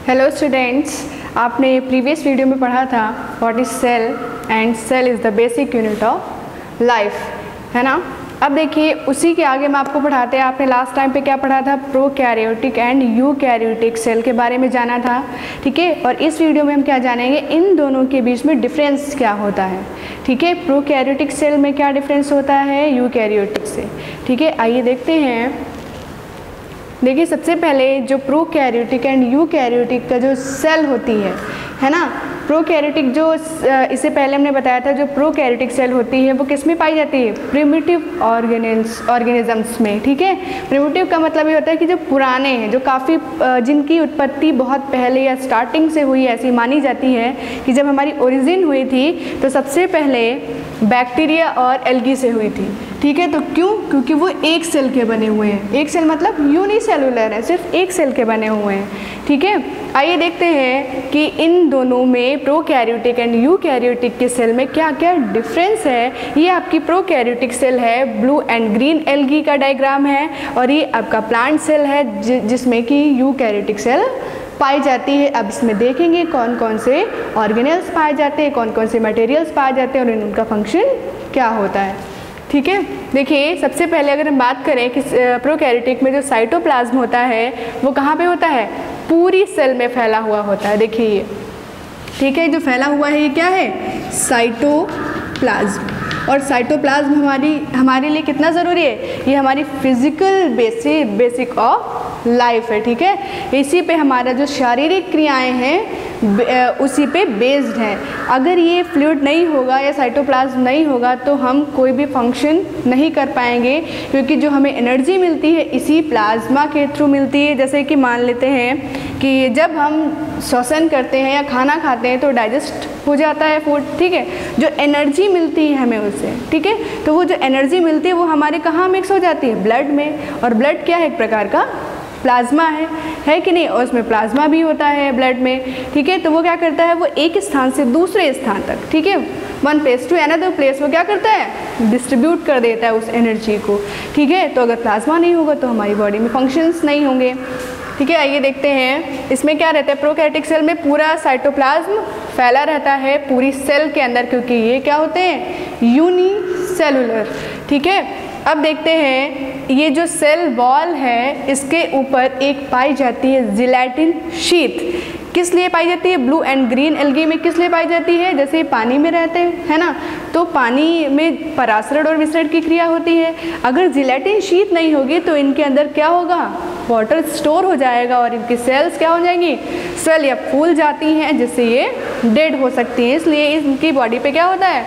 Hello students, आपने previous video में पढ़ा था what is cell and cell is the basic unit of life, है ना। अब देखिए उसी के आगे मैं आपको पढ़ाते हैं। आपने लास्ट टाइम पे क्या पढ़ा था? प्रोकैरियोटिक एंड यूकैरियोटिक सेल के बारे में जाना था, ठीक है। और इस वीडियो में हम क्या जानेंगे, इन दोनों के बीच में डिफरेंस क्या होता है, ठीक है। प्रोकैरियोटिक सेल में क्या डिफरेंस होता है यूकैरियोटिक से, ठीक है। आइए देखते हैं। देखिए सबसे पहले जो प्रोकैरियोटिक एंड यूकैरियोटिक का जो सेल होती है ना। प्रोकैरियोटिक जो इससे पहले हमने बताया था, जो प्रोकैरियोटिक सेल होती है वो किस में पाई जाती है? प्रिमिटिव ऑर्गेनिजम्स में, ठीक है। प्रिमिटिव का मतलब ये होता है कि जो पुराने हैं, जो काफ़ी जिनकी उत्पत्ति बहुत पहले या स्टार्टिंग से हुई, ऐसी मानी जाती है कि जब हमारी ओरिजिन हुई थी तो सबसे पहले बैक्टीरिया और एल्गी से हुई थी, ठीक है। तो क्यों? क्योंकि वो एक सेल के बने हुए हैं। एक सेल मतलब यूनिसेलुलर है, सिर्फ एक सेल के बने हुए हैं, ठीक है। आइए देखते हैं कि इन दोनों में प्रोकैरियोटिक एंड यूकैरियोटिक के सेल में क्या क्या डिफरेंस है। ये आपकी प्रोकैरियोटिक सेल है, ब्लू एंड ग्रीन एल्गी का डायग्राम है, और ये आपका प्लांट सेल है जिसमें कि यूकैरियोटिक सेल पाई जाती है। अब इसमें देखेंगे कौन कौन से ऑर्गेनेल्स पाए जाते हैं, कौन कौन से मटेरियल्स पाए जाते हैं और उनका फंक्शन क्या होता है, ठीक है। देखिए सबसे पहले अगर हम बात करें कि प्रोकैरियोटिक में जो साइटोप्लाज्म होता है वो कहाँ पे होता है? पूरी सेल में फैला हुआ होता है। देखिए ये, ठीक है, जो फैला हुआ है ये क्या है? साइटोप्लाज्म। और साइटोप्लाज्म हमारे लिए कितना ज़रूरी है? ये हमारी फिजिकल बेसिक ऑफ लाइफ है, ठीक है। इसी पे हमारा जो शारीरिक क्रियाएं हैं उसी पे बेस्ड है। अगर ये फ्लूइड नहीं होगा या साइटोप्लाज्म नहीं होगा तो हम कोई भी फंक्शन नहीं कर पाएंगे, क्योंकि जो हमें एनर्जी मिलती है इसी प्लाज्मा के थ्रू मिलती है। जैसे कि मान लेते हैं कि जब हम श्वसन करते हैं या खाना खाते हैं तो डाइजेस्ट हो जाता है फूड, ठीक है। जो एनर्जी मिलती है हमें उससे, ठीक है, तो वो जो एनर्जी मिलती है वो हमारे कहाँ मिक्स हो जाती है? ब्लड में। और ब्लड क्या है? एक प्रकार का प्लाज्मा है कि नहीं? और उसमें प्लाज्मा भी होता है ब्लड में, ठीक है। तो वो क्या करता है? वो एक स्थान से दूसरे स्थान तक, ठीक है, one place to another place, वो क्या करता है? डिस्ट्रीब्यूट कर देता है उस एनर्जी को, ठीक है। तो अगर प्लाज्मा नहीं होगा तो हमारी बॉडी में फंक्शंस नहीं होंगे, ठीक है। आइए देखते हैं इसमें क्या रहता है। प्रोकैरियोटिक सेल में पूरा साइटोप्लाज्म फैला रहता है पूरी सेल के अंदर, क्योंकि ये क्या होते हैं? यूनिसेलुलर, ठीक है। अब देखते हैं ये जो सेल वॉल है इसके ऊपर एक पाई जाती है जिलेटिन शीट। किस लिए पाई जाती है? ब्लू एंड ग्रीन एल्गी में किस लिए पाई जाती है? जैसे पानी में रहते हैं, है ना, तो पानी में परासरण और विसरण की क्रिया होती है। अगर जिलेटिन शीट नहीं होगी तो इनके अंदर क्या होगा? वाटर स्टोर हो जाएगा और इनकी सेल्स क्या हो जाएंगी? स्वेल या फूल जाती हैं, जिससे ये डेड हो सकती है। इसलिए इनकी बॉडी पे क्या होता है?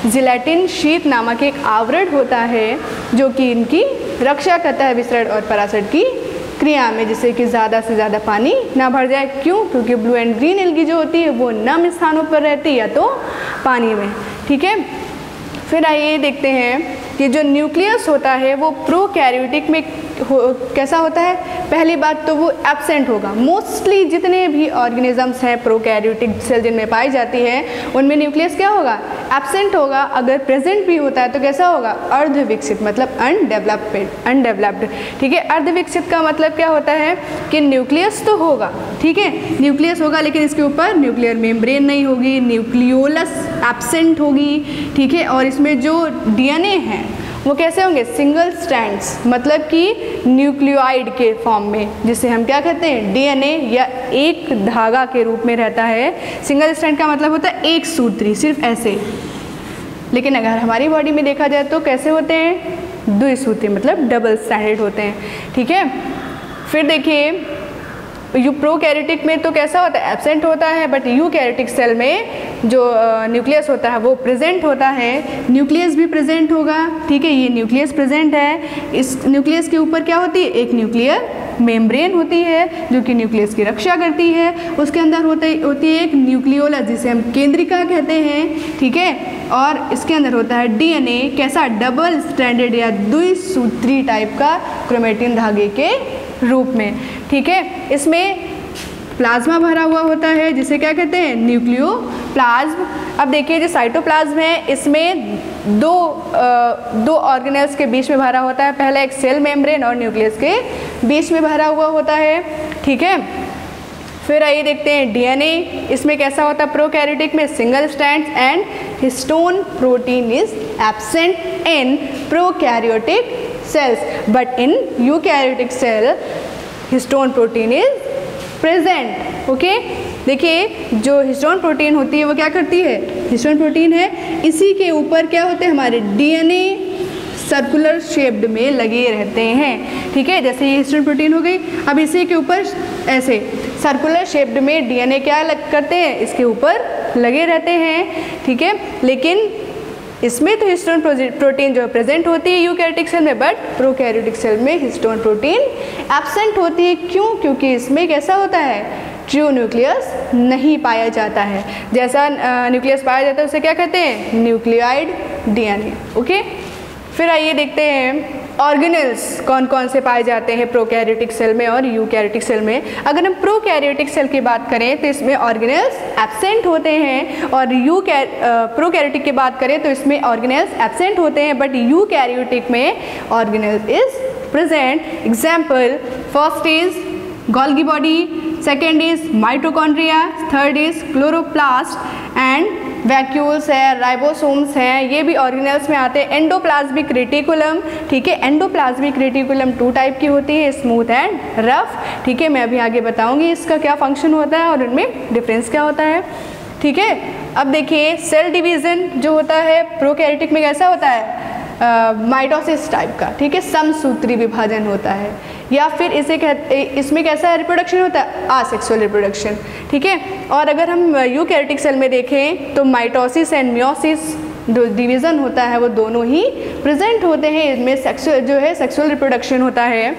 जिलेटिन शीट नामक एक आवरण होता है जो कि इनकी रक्षा करता है विसरण और परासरण की क्रिया में, जिससे कि ज़्यादा से ज़्यादा पानी ना भर जाए। क्यों? क्योंकि ब्लू एंड ग्रीन एल्गी जो होती है वो नम स्थानों पर रहती है या तो पानी में, ठीक है। फिर आइए देखते हैं कि जो न्यूक्लियस होता है वो प्रोकैरियोटिक में कैसा होता है? पहली बात तो वो एब्सेंट होगा। मोस्टली जितने भी ऑर्गेनिजम्स हैं प्रोकैरियोटिक सेल जिनमें पाई जाती है उनमें न्यूक्लियस क्या होगा? एब्सेंट होगा। अगर प्रेजेंट भी होता है तो कैसा होगा? अर्धविकसित, मतलब अनडेवलप्ड, ठीक है। अर्धविकसित का मतलब क्या होता है कि न्यूक्लियस तो होगा, ठीक है, न्यूक्लियस होगा लेकिन इसके ऊपर न्यूक्लियर मेम्ब्रेन नहीं होगी, न्यूक्लियोलस एब्सेंट होगी, ठीक है। और इसमें जो डीएनए है वो कैसे होंगे? सिंगल स्ट्रैंड्स, मतलब कि न्यूक्लियोइड के फॉर्म में, जिसे हम क्या कहते हैं? डीएनए, या एक धागा के रूप में रहता है। सिंगल स्ट्रैंड का मतलब होता है एक सूत्री, सिर्फ ऐसे। लेकिन अगर हमारी बॉडी में देखा जाए तो कैसे होते हैं? द्विसूत्री, मतलब डबल स्टैंडर्ड होते हैं, ठीक है। फिर देखिए प्रोकैरियोटिक में तो कैसा होता है? एब्सेंट होता है, बट यूकैरियोटिक सेल में जो न्यूक्लियस होता है वो प्रेजेंट होता है। न्यूक्लियस भी प्रेजेंट होगा, ठीक है। ये न्यूक्लियस प्रेजेंट है। इस न्यूक्लियस के ऊपर क्या होती है? एक न्यूक्लियर मेम्ब्रेन होती है जो कि न्यूक्लियस की रक्षा करती है। उसके अंदर होती है एक न्यूक्लियोलस जिसे हम केंद्रिका कहते हैं, ठीक है। और इसके अंदर होता है डीएनए, कैसा? डबल स्ट्रैंडेड या द्विसूत्री टाइप का क्रोमेटिन धागे के रूप में, ठीक है। इसमें प्लाज्मा भरा हुआ होता है जिसे क्या कहते हैं? न्यूक्लियोप्लाज्म। अब देखिए जो साइटोप्लाज्म है इसमें दो ऑर्गेनेल्स के बीच में भरा होता है। पहला एक सेल मेम्ब्रेन और न्यूक्लियस के बीच में भरा हुआ होता है, ठीक है। फिर आइए देखते हैं डीएनए, इसमें कैसा होता है प्रोकैरियोटिक में single strand and histone protein is absent in prokaryotic cells but in eukaryotic cell histone protein is present. Okay, देखिए जो हिस्टोन प्रोटीन होती है वो क्या करती है, हिस्टोन प्रोटीन है, इसी के ऊपर क्या होते हैं हमारे डीएनए सर्कुलर शेप्ड में लगे रहते हैं। ठीक है, जैसे ये हिस्टोन प्रोटीन हो गई, अब इसी के ऊपर ऐसे सर्कुलर शेप्ड में डीएनए क्या करते हैं, इसके ऊपर लगे रहते हैं। ठीक है, लेकिन इसमें तो हिस्टोन प्रोटीन जो प्रेजेंट होती है यूकैरियोटिक सेल में, बट प्रोकैरियोटिक सेल में हिस्टोन प्रोटीन एब्सेंट होती है। क्यों? क्योंकि इसमें कैसा होता है, ट्रू न्यूक्लियस नहीं पाया जाता है। जैसा न्यूक्लियस पाया जाता है उसे क्या कहते हैं, न्यूक्लियोइड डीएनए। ओके, फिर आइए देखते हैं ऑर्गेनेल्स कौन कौन से पाए जाते हैं प्रोकैरियोटिक सेल में और यूकैरियोटिक सेल में। अगर हम प्रोकैरियोटिक सेल की बात करें तो इसमें ऑर्गेनेल्स एब्सेंट होते हैं, और प्रोकैरियोटिक की बात करें तो इसमें ऑर्गेनेल्स एब्सेंट होते हैं, बट यूकैरियोटिक में organelles is present. Example, first is Golgi body, second is mitochondria, third is chloroplast and vacuoles है, राइबोसोम्स हैं, ये भी ऑर्गेनेल्स में आते हैं। एंडोप्लाज्मिक रेटिकुलम, ठीक है, एंडोप्लाज्मिक रेटिकुलम 2 टाइप की होती है, स्मूथ एंड रफ। ठीक है, मैं अभी आगे बताऊंगी इसका क्या फंक्शन होता है और उनमें डिफरेंस क्या होता है। ठीक है, अब देखिए सेल डिवीज़न जो होता है प्रोकैरियोटिक में कैसा होता है, माइटोसिस टाइप का। ठीक है, समसूत्री विभाजन होता है, या फिर इसमें कैसा रिप्रोडक्शन होता है, आसेक्सुअल रिप्रोडक्शन। ठीक है, और अगर हम यूकैरियोटिक सेल में देखें तो माइटोसिस एंड मियोसिस जो डिवीज़न होता है वो दोनों ही प्रेजेंट होते हैं, इसमें सेक्सुअल रिप्रोडक्शन होता है।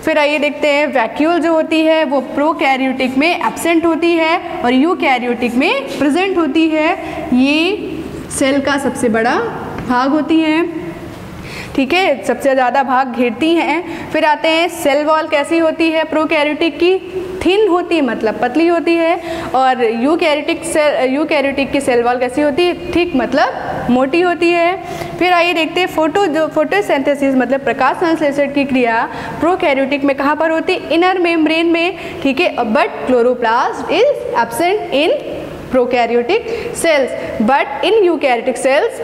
फिर आइए देखते हैं वैक्यूल जो होती है वो प्रोकैरियोटिक में एब्सेंट होती है और यूकैरियोटिक में प्रेजेंट होती है। ये सेल का सबसे बड़ा भाग होती हैं। ठीक है, सबसे ज़्यादा भाग घेरती हैं। फिर आते हैं सेल वॉल कैसी होती है प्रोकैरियोटिक की, थिन होती है मतलब पतली होती है, और यूकैरियोटिक की सेल वॉल कैसी होती है, थिक मतलब मोटी होती है। फिर आइए देखते हैं फोटोसिंथेसिस मतलब प्रकाश संश्लेषण की क्रिया प्रोकैरियोटिक में कहाँ पर होती है, इनर मेम्ब्रेन में। ठीक है, but chloroplast is absent in prokaryotic cells, but in eukaryotic cells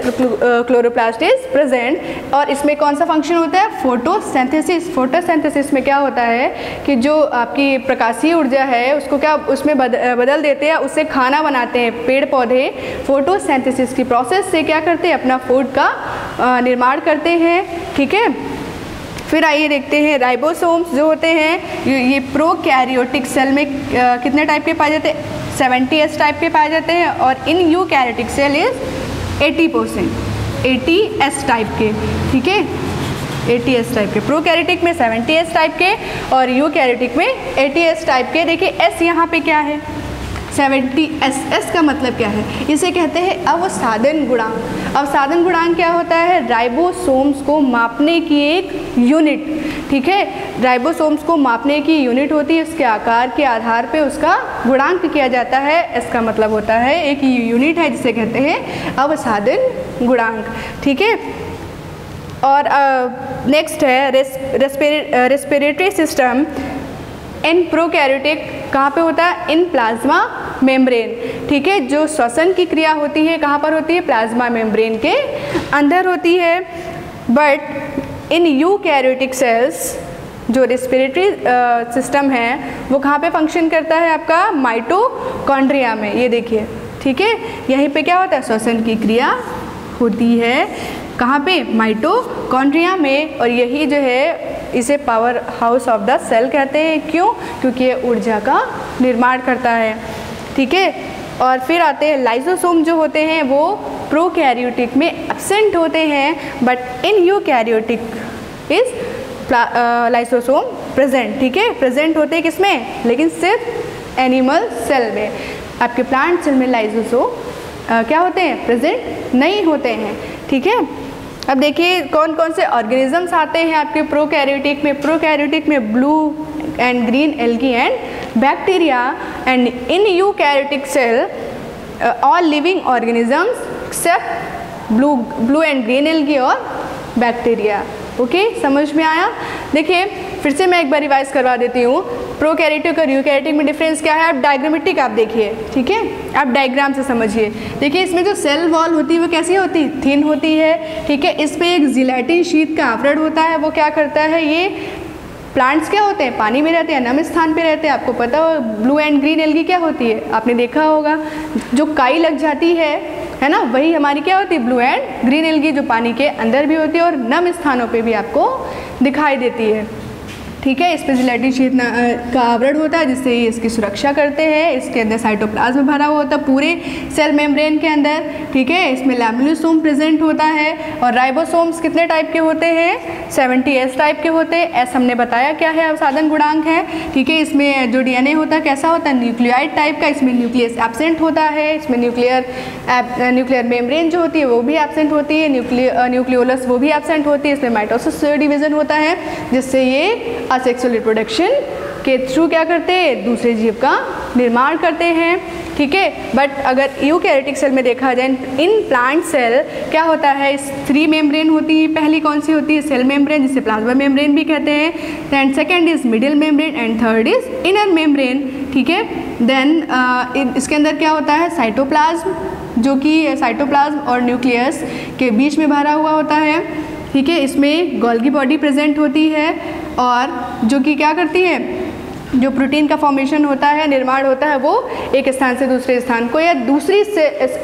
chloroplast is present. और इसमें कौन सा फंक्शन होता है, फोटोसिंथेसिस। फोटोसिंथेसिस में क्या होता है कि जो आपकी प्रकाशीय ऊर्जा है उसको क्या उसमें बदल देते हैं, उससे खाना बनाते हैं पेड़ पौधे। फोटोसिंथेसिस की प्रोसेस से क्या करते हैं, अपना फूड का निर्माण करते हैं। ठीक है, फिर आइए देखते हैं राइबोसोम्स जो होते हैं ये प्रोकैरियोटिक सेल में कितने टाइप के पाए जाते हैं, 70S टाइप के पाए जाते हैं, और in eukaryotic cell is 80% 80S type के। ठीक है, 80S टाइप के, प्रोकैरियोटिक में 70S टाइप के और यूकैरियोटिक में 80S टाइप के। देखिए S यहाँ पे क्या है, 70S, S का मतलब क्या है, इसे कहते हैं अवसादन गुणांक। अवसादन गुणांक क्या होता है, राइबोसोम्स को मापने की एक यूनिट। ठीक है, राइबोसोम्स को मापने की यूनिट होती है, उसके आकार के आधार पे उसका गुणांक किया जाता है। S का मतलब होता है एक यूनिट है जिसे कहते हैं अवसादन गुणांक। ठीक है, और नेक्स्ट है रेस्पिरेटरी सिस्टम इन प्रोकैरियोटिक कहाँ पे होता है, इन प्लाज्मा मेम्ब्रेन। ठीक है, जो श्वसन की क्रिया होती है कहाँ पर होती है, प्लाज्मा मेम्ब्रेन के अंदर होती है। बट इन यूकैरियोटिक सेल्स जो रेस्पिरेटरी सिस्टम है वो कहाँ पे फंक्शन करता है, आपका माइटोकॉन्ड्रिया में। ये देखिए, ठीक है, यहीं पे क्या होता है, श्वसन की क्रिया होती है, कहाँ पे, माइटोकॉन्ड्रिया में। और यही जो है इसे powerhouse of the cell कहते हैं। क्यों? क्योंकि ये ऊर्जा का निर्माण करता है। ठीक है, और फिर आते हैं लाइसोसोम जो होते हैं वो प्रोकैरियोटिक में एब्सेंट होते हैं, but in eukaryotic is lysosome present. ठीक है, प्रेजेंट होते हैं किसमें, लेकिन सिर्फ एनिमल सेल में। आपके प्लांट सेल में लाइसोसोम क्या होते हैं, प्रेजेंट नहीं होते हैं। ठीक है, अब देखिए कौन कौन से ऑर्गेनिजम्स आते हैं आपके प्रोकैरियोटिक में। प्रोकैरियोटिक में blue and green algae and bacteria, and in eukaryotic cell all living organisms except blue and green algae और बैक्टीरिया। ओके, समझ में आया। देखिए फिर से मैं एक बार रिवाइज करवा देती हूँ। प्रोकैरियोटिक और यूकैरियोटिक में डिफरेंस क्या है, आप डायग्रामेटिक आप देखिए, ठीक है, आप डायग्राम से समझिए। देखिए इसमें जो सेल वॉल होती है वो कैसी होती है, थिन होती है, ठीक है। इसमें एक जिलेटिन शीट का आवरण होता है, वो क्या करता है, ये प्लांट्स क्या होते हैं, पानी में रहते हैं, नम स्थान पे रहते हैं। आपको पता हो ब्लू एंड ग्रीन एल्गी क्या होती है, आपने देखा होगा, जो काई लग जाती है ना, वही हमारी क्या होती है, ब्लू एंड ग्रीन एल्गी, जो पानी के अंदर भी होती है और नम स्थानों पे भी आपको दिखाई देती है, ठीक है। इस पर जिलेटिन शीट का आवरण होता है जिससे ये इसकी सुरक्षा करते हैं। इसके अंदर साइटोप्लाज्म भरा हुआ होता है पूरे सेल मेम्ब्रेन के अंदर, ठीक है। इसमें लैमेलियोसोम प्रेजेंट होता है और राइबोसोम्स कितने टाइप के होते हैं, 70S टाइप के होते हैं। एस हमने बताया क्या है, अवसादन गुणांक है, ठीक है। इसमें जो DNA होता है कैसा होता है, न्यूक्लियोइड टाइप का, इसमें न्यूक्लियस एब्सेंट होता है, इसमें न्यूक्लियर मेम्ब्रेन जो होती है वो भी एब्सेंट होती है, न्यूक्लियोलस वो भी एब्सेंट होती है। इसमें माइटोसिस डिवीजन होता है जिससे ये असेक्सुअल रिप्रोडक्शन के थ्रू क्या करते हैं, दूसरे जीव का निर्माण करते हैं, ठीक है। बट अगर यूकैरियोटिक सेल में देखा जाए, इन प्लांट सेल क्या होता है, 3 मेम्ब्रेन होती है। पहली कौन सी होती है, सेल मेम्ब्रेन जिसे प्लाज्मा मेम्ब्रेन भी कहते हैं, and second is middle membrane and third is inner membrane, ठीक है। देन इसके अंदर क्या होता है, साइटोप्लाज्म, जो कि साइटोप्लाज्म और न्यूक्लियस के बीच में भरा हुआ होता है, ठीक है। इसमें गोल्गी बॉडी प्रेजेंट होती है और जो कि क्या करती है, जो प्रोटीन का फॉर्मेशन होता है, निर्माण होता है, वो एक स्थान से दूसरे स्थान को या दूसरी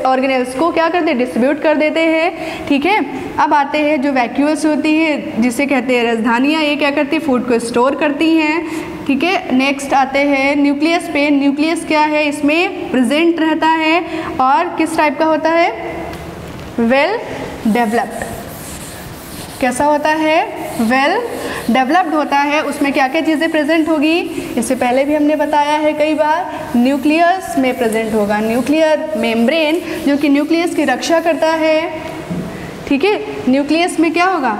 ऑर्गेनेल्स को क्या करते हैं, डिस्ट्रीब्यूट कर देते हैं, ठीक है। अब आते हैं जो वैक्यूल्स होती है जिसे कहते हैं राजधानियाँ, ये क्या करती है, फूड को स्टोर करती हैं, ठीक है। नेक्स्ट आते हैं न्यूक्लियस पे। न्यूक्लियस क्या है, इसमें प्रेजेंट रहता है और किस टाइप का होता है, वेल डेवलप्ड। कैसा होता है, वेल डेवलप्ड होता है। उसमें क्या क्या चीज़ें प्रेजेंट होगी, इससे पहले भी हमने बताया है कई बार, न्यूक्लियस में प्रेजेंट होगा न्यूक्लियर मेम्ब्रेन जो कि न्यूक्लियस की रक्षा करता है, ठीक है। न्यूक्लियस में क्या होगा,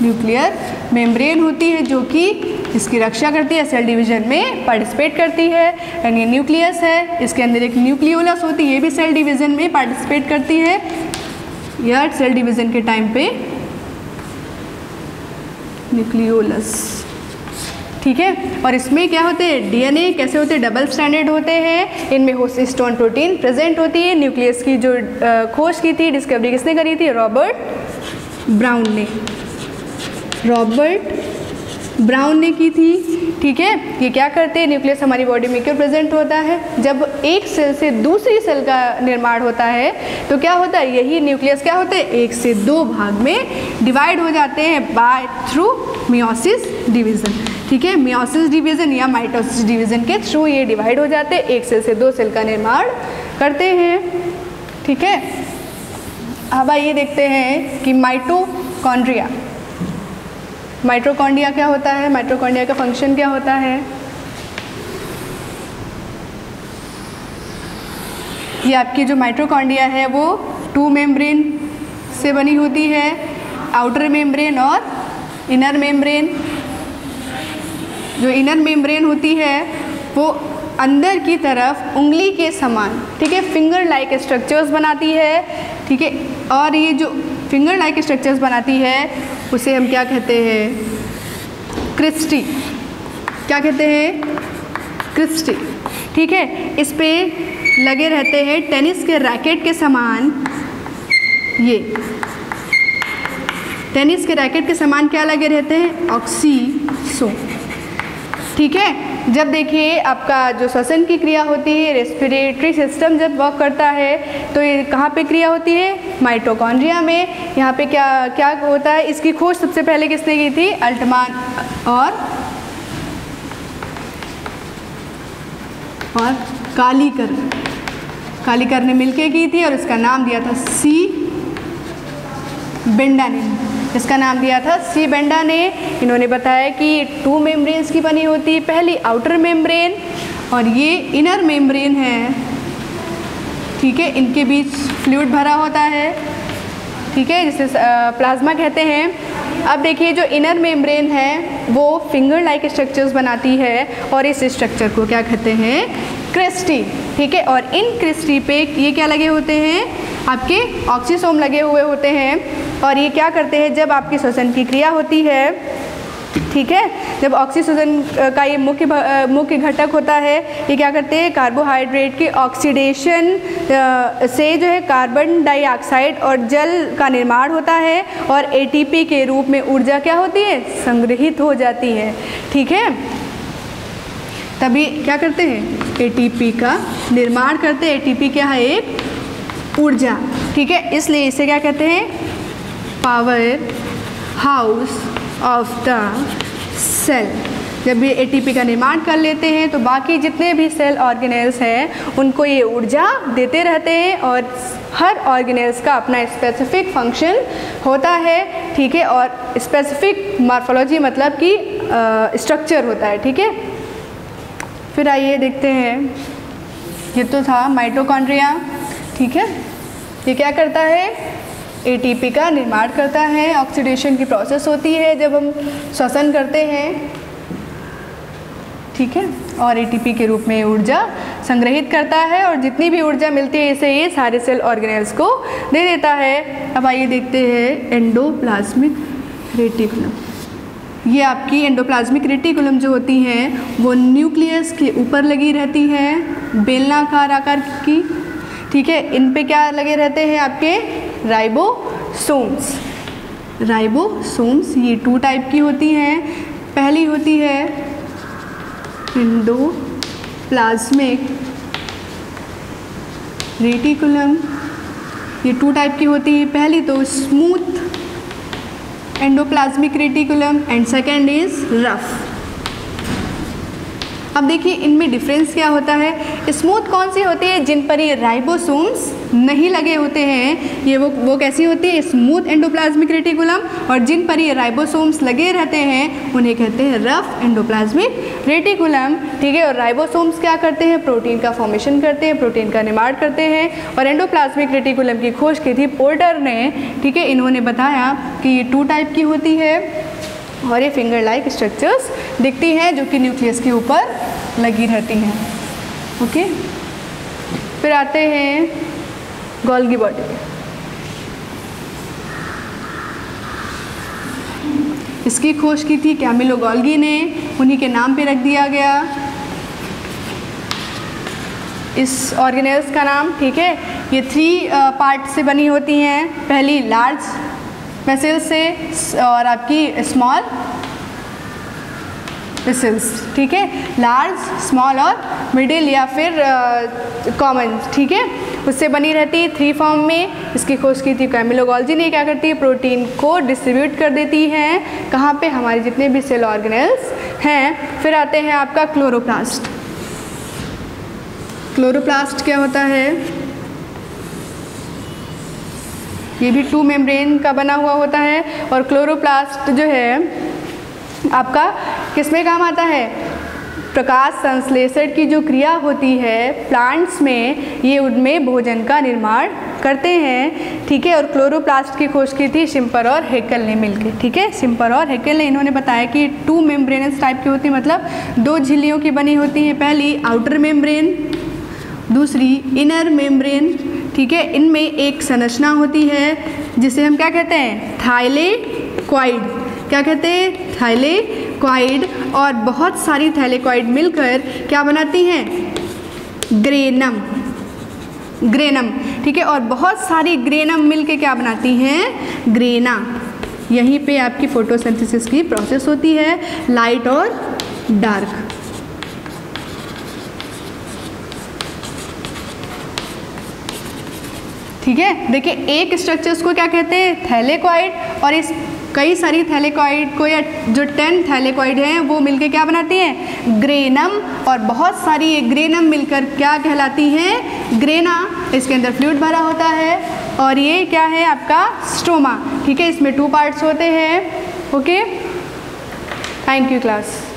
न्यूक्लियर मेम्ब्रेन होती है जो कि इसकी रक्षा करती है, सेल डिवीजन में पार्टिसिपेट करती है। यानी न्यूक्लियस है, इसके अंदर एक न्यूक्लियोलस होती है, ये भी सेल डिवीजन में पार्टिसिपेट करती है, या सेल डिवीजन के टाइम पे न्यूक्लियोलस, ठीक है। और इसमें क्या होते हैं, DNA कैसे होते हैं, डबल स्ट्रैंडेड होते हैं। इनमें होस्टिस्टोन प्रोटीन प्रेजेंट होती है। न्यूक्लियस की जो खोज की थी, डिस्कवरी किसने करी थी, रॉबर्ट ब्राउन ने, रॉबर्ट ब्राउन ने की थी, ठीक है। ये क्या करते हैं, न्यूक्लियस हमारी बॉडी में क्यों प्रेजेंट होता है, जब एक सेल से दूसरी सेल का निर्माण होता है तो क्या होता है, यही न्यूक्लियस क्या होता है, 1 से 2 भाग में डिवाइड हो जाते हैं बाय थ्रू मियोसिस डिवीज़न, ठीक है। मियोसिस डिवीज़न या माइटोसिस डिवीज़न के थ्रू ये डिवाइड हो जाते हैं, 1 सेल से 2 सेल का निर्माण करते हैं, ठीक है। अब आइए देखते हैं कि माइटोकॉन्ड्रिया, माइटोकॉन्ड्रिया क्या होता है, माइटोकॉन्ड्रिया का फंक्शन क्या होता है। ये आपकी जो माइटोकॉन्ड्रिया है वो 2 मेम्ब्रेन से बनी होती है, आउटर मेम्ब्रेन और इनर मेम्ब्रेन। जो इनर मेम्ब्रेन होती है वो अंदर की तरफ उंगली के समान, ठीक है, फिंगर लाइक स्ट्रक्चर्स बनाती है, ठीक है। और ये जो फिंगर लाइक स्ट्रक्चर्स बनाती है उसे हम क्या कहते हैं, क्रिस्टी, क्या कहते हैं, क्रिस्टी, ठीक है। इस पे लगे रहते हैं टेनिस के रैकेट के समान, ये टेनिस के रैकेट के समान क्या लगे रहते हैं, ऑक्सीसोम, ठीक है। जब देखिए आपका जो श्वसन की क्रिया होती है, रेस्पिरेटरी सिस्टम जब वर्क करता है तो ये कहाँ पे क्रिया होती है, माइटोकॉन्ड्रिया में। यहाँ पे क्या क्या होता है, इसकी खोज सबसे पहले किसने की थी, अल्टमान और कालीकर ने मिलके की थी और इसका नाम दिया था सी बेंडा ने, इसका नाम दिया था सी बेंडा ने। इन्होंने बताया कि 2 मेम्ब्रेन्स की बनी होती है, पहली आउटर मेम्ब्रेन और ये इनर मेम्ब्रेन है, ठीक है। इनके बीच फ्लूइड भरा होता है, ठीक है, जिसे प्लाज्मा कहते हैं। अब देखिए जो इनर मेम्ब्रेन है वो फिंगर लाइक स्ट्रक्चर्स बनाती है और इस स्ट्रक्चर को क्या कहते हैं, क्रिस्टी, ठीक है। और इन क्रिस्टी पे ये क्या लगे होते हैं, आपके ऑक्सीसोम लगे हुए होते हैं और ये क्या करते हैं, जब आपकी श्वसन की क्रिया होती है ठीक है। जब ऑक्सीजन का ये मुख्य घटक होता है, ये क्या करते हैं, कार्बोहाइड्रेट के ऑक्सीडेशन से जो है कार्बन डाइऑक्साइड और जल का निर्माण होता है और एटीपी के रूप में ऊर्जा क्या होती है, संग्रहित हो जाती है। ठीक है, तभी क्या करते हैं, एटीपी का निर्माण करते हैं। एटीपी क्या है, एक ऊर्जा। ठीक है, इसलिए इसे क्या कहते हैं, powerhouse of the cell. जब ये एटीपी का निर्माण कर लेते हैं तो बाकी जितने भी सेल ऑर्गेनेल्स हैं उनको ये ऊर्जा देते रहते हैं और हर ऑर्गेनेल्स का अपना स्पेसिफिक फंक्शन होता है। ठीक है, और स्पेसिफिक मॉर्फोलॉजी मतलब कि स्ट्रक्चर होता है। ठीक है, फिर आइए देखते हैं, ये तो था माइटोकॉन्ड्रिया। ठीक है, ये क्या करता है, एटीपी का निर्माण करता है। ऑक्सीडेशन की प्रोसेस होती है जब हम श्वसन करते हैं। ठीक है, और एटीपी के रूप में ऊर्जा संग्रहित करता है और जितनी भी ऊर्जा मिलती है इसे ये सारे सेल ऑर्गेनेल्स को दे देता है। अब आइए देखते हैं एंडोप्लाज्मिक रेटिकुलम। ये आपकी एंडोप्लाज्मिक रेटिकुलम जो होती हैं वो न्यूक्लियस के ऊपर लगी रहती हैं, बेलनाकार आकार की। ठीक है, इन पे क्या लगे रहते हैं, आपके राइबोसोम्स। राइबोसोम्स ये 2 टाइप की होती हैं। पहली होती है एंडोप्लाज्मिक रेटिकुलम, ये 2 टाइप की होती है। पहली तो smooth endoplasmic reticulum and second is rough. अब देखिए इनमें डिफरेंस क्या होता है। स्मूथ कौन सी होती है, जिन पर ये राइबोसोम्स नहीं लगे होते हैं, ये वो कैसी होती है, स्मूथ एंडोप्लाज्मिक रेटिकुलम। और जिन पर ये राइबोसोम्स लगे रहते हैं उन्हें कहते हैं रफ एंडोप्लाज्मिक रेटिकुलम। ठीक है, और राइबोसोम्स क्या करते हैं, प्रोटीन का फॉर्मेशन करते हैं, प्रोटीन का निर्माण करते हैं। और एंडोप्लाज्मिक रेटिकुलम की खोज की थी पोर्टर ने। ठीक है, इन्होंने बताया कि ये 2 टाइप की होती है और ये फिंगर लाइक स्ट्रक्चर्स दिखती हैं जो कि न्यूक्लियस के ऊपर लगी रहती हैं। ओके, फिर आते हैं गोल्गी बॉडी। इसकी खोज की थी कैमिलो गोल्गी ने, उन्हीं के नाम पे रख दिया गया इस ऑर्गेनेल्स का नाम। ठीक है, ये 3 पार्ट से बनी होती हैं। पहली लार्ज वेसल्स से और आपकी स्मॉल वेसल्स। ठीक है, लार्ज, स्मॉल और मिडिल या फिर कॉमन। ठीक है, उससे बनी रहती है 3 फॉर्म में। इसकी खोज की थी कैमिलो गोल्गी ने। क्या करती है, प्रोटीन को डिस्ट्रीब्यूट कर देती हैं कहाँ पे, हमारे जितने भी सेल ऑर्गेनेल्स हैं। फिर आते हैं आपका क्लोरोप्लास्ट। क्लोरोप्लास्ट क्या होता है, ये भी 2 मेम्ब्रेन का बना हुआ होता है। और क्लोरोप्लास्ट जो है आपका किसमें काम आता है, प्रकाश संश्लेषण की जो क्रिया होती है प्लांट्स में, ये उनमें भोजन का निर्माण करते हैं। ठीक है, और क्लोरोप्लास्ट की खोज की थी शिम्पर और हेकल ने मिलकर। ठीक है, शिम्पर और हेकल ने इन्होंने बताया कि 2 मेम्ब्रेनस टाइप की होती है, मतलब 2 झिल्लियों की बनी होती हैं। पहली आउटर मेम्ब्रेन, दूसरी इनर मेम्ब्रेन। ठीक है, इनमें एक संरचना होती है जिसे हम क्या कहते हैं, थाइलेकॉइड। क्या कहते हैं, थाइलेकॉइड। और बहुत सारी थाइलेकॉइड मिलकर क्या बनाती हैं, ग्रेनम। ग्रेनम। ठीक है, और बहुत सारी ग्रेनम मिलकर क्या बनाती हैं, ग्रेना। यहीं पे आपकी फोटोसिंथेसिस की प्रोसेस होती है, लाइट और डार्क। ठीक है, देखिए एक स्ट्रक्चर्स को क्या कहते हैं, थैलेकॉइड। और इस कई सारी थैलेकॉइड को, या जो 10 थैलेकॉइड हैं वो मिलके क्या बनाती हैं, ग्रेनम। और बहुत सारी ये ग्रेनम मिलकर क्या कहलाती हैं, ग्रेना। इसके अंदर फ्लूइड भरा होता है और ये क्या है आपका स्ट्रोमा। ठीक है, इसमें 2 पार्ट्स होते हैं। Okay, thank you class.